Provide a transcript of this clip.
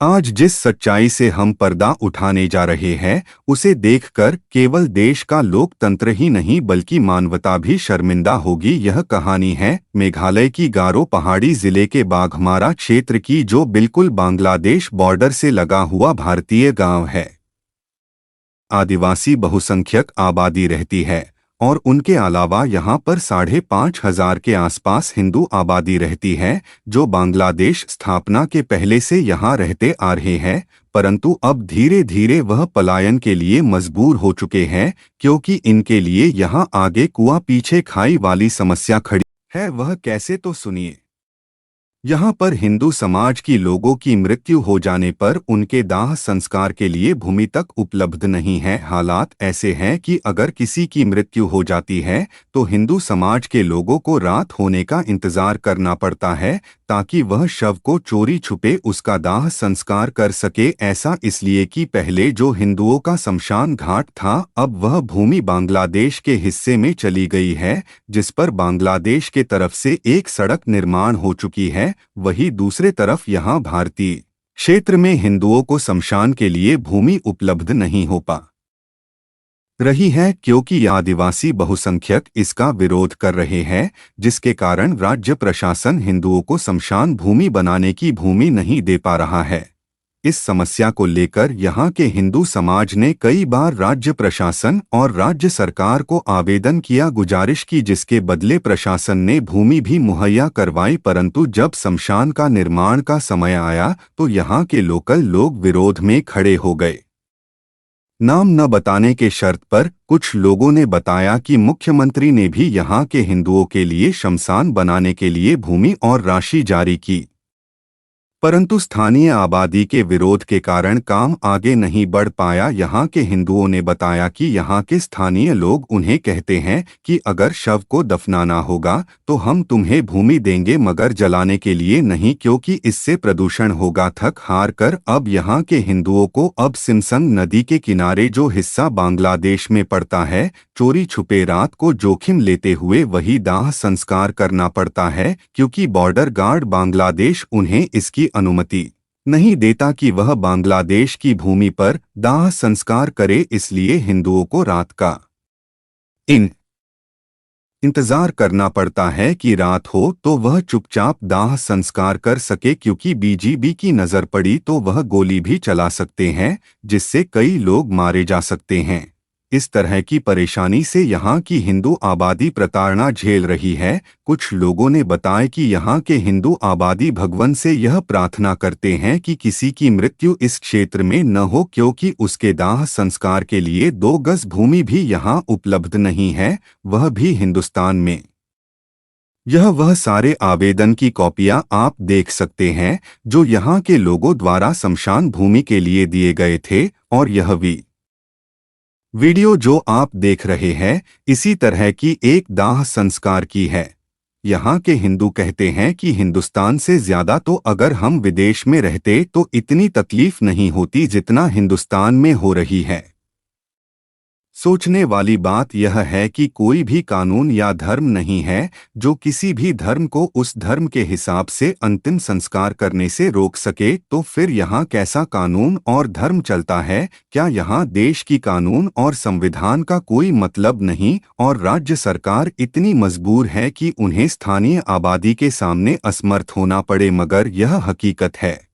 आज जिस सच्चाई से हम पर्दा उठाने जा रहे हैं, उसे देखकर केवल देश का लोकतंत्र ही नहीं बल्कि मानवता भी शर्मिंदा होगी। यह कहानी है मेघालय की गारो पहाड़ी जिले के बाघमारा क्षेत्र की, जो बिल्कुल बांग्लादेश बॉर्डर से लगा हुआ भारतीय गांव है। आदिवासी बहुसंख्यक आबादी रहती है और उनके अलावा यहाँ पर 5,500 के आसपास हिंदू आबादी रहती है, जो बांग्लादेश स्थापना के पहले से यहाँ रहते आ रहे हैं, परंतु अब धीरे धीरे वह पलायन के लिए मजबूर हो चुके हैं, क्योंकि इनके लिए यहाँ आगे कुआं पीछे खाई वाली समस्या खड़ी है। वह कैसे, तो सुनिए। यहाँ पर हिंदू समाज की लोगों की मृत्यु हो जाने पर उनके दाह संस्कार के लिए भूमि तक उपलब्ध नहीं है। हालात ऐसे हैं कि अगर किसी की मृत्यु हो जाती है तो हिंदू समाज के लोगों को रात होने का इंतजार करना पड़ता है, ताकि वह शव को चोरी छुपे उसका दाह संस्कार कर सके। ऐसा इसलिए कि पहले जो हिंदुओं का शमशान घाट था, अब वह भूमि बांग्लादेश के हिस्से में चली गई है, जिस पर बांग्लादेश के तरफ से एक सड़क निर्माण हो चुकी है। वही दूसरे तरफ यहाँ भारतीय क्षेत्र में हिंदुओं को शमशान के लिए भूमि उपलब्ध नहीं हो पा रही है, क्योंकि आदिवासी बहुसंख्यक इसका विरोध कर रहे हैं, जिसके कारण राज्य प्रशासन हिंदुओं को शमशान भूमि बनाने की भूमि नहीं दे पा रहा है। इस समस्या को लेकर यहाँ के हिंदू समाज ने कई बार राज्य प्रशासन और राज्य सरकार को आवेदन किया, गुजारिश की, जिसके बदले प्रशासन ने भूमि भी मुहैया करवाई। परंतु जब शमशान का निर्माण का समय आया तो यहाँ के लोकल लोग विरोध में खड़े हो गए। नाम न बताने के शर्त पर कुछ लोगों ने बताया कि मुख्यमंत्री ने भी यहाँ के हिंदुओं के लिए शमशान बनाने के लिए भूमि और राशि जारी की, परंतु स्थानीय आबादी के विरोध के कारण काम आगे नहीं बढ़ पाया। यहाँ के हिंदुओं ने बताया कि यहाँ के स्थानीय लोग उन्हें कहते हैं कि अगर शव को दफनाना होगा तो हम तुम्हें भूमि देंगे, मगर जलाने के लिए नहीं, क्योंकि इससे प्रदूषण होगा। थक हार कर अब यहाँ के हिंदुओं को अब सिमसंग नदी के किनारे, जो हिस्सा बांग्लादेश में पड़ता है, चोरी छुपे रात को जोखिम लेते हुए वही दाह संस्कार करना पड़ता है, क्योंकि बॉर्डर गार्ड बांग्लादेश उन्हें इसकी अनुमति नहीं देता कि वह बांग्लादेश की भूमि पर दाह संस्कार करे। इसलिए हिंदुओं को रात का इंतजार करना पड़ता है कि रात हो तो वह चुपचाप दाह संस्कार कर सके, क्योंकि बीजीबी की नजर पड़ी तो वह गोली भी चला सकते हैं, जिससे कई लोग मारे जा सकते हैं। इस तरह की परेशानी से यहाँ की हिंदू आबादी प्रताड़ना झेल रही है। कुछ लोगों ने बताया कि यहाँ के हिंदू आबादी भगवान से यह प्रार्थना करते हैं कि किसी की मृत्यु इस क्षेत्र में न हो, क्योंकि उसके दाह संस्कार के लिए 2 गज भूमि भी यहाँ उपलब्ध नहीं है, वह भी हिंदुस्तान में। यह वह सारे आवेदन की कॉपियां आप देख सकते हैं जो यहाँ के लोगों द्वारा शमशान भूमि के लिए दिए गए थे, और यह वीडियो जो आप देख रहे हैं इसी तरह की एक दाह संस्कार की है। यहाँ के हिंदू कहते हैं कि हिंदुस्तान से ज्यादा तो अगर हम विदेश में रहते तो इतनी तकलीफ नहीं होती जितना हिंदुस्तान में हो रही है। सोचने वाली बात यह है कि कोई भी कानून या धर्म नहीं है जो किसी भी धर्म को उस धर्म के हिसाब से अंतिम संस्कार करने से रोक सके। तो फिर यहाँ कैसा कानून और धर्म चलता है? क्या यहाँ देश की कानून और संविधान का कोई मतलब नहीं और राज्य सरकार इतनी मजबूर है कि उन्हें स्थानीय आबादी के सामने असमर्थ होना पड़े? मगर यह हकीकत है।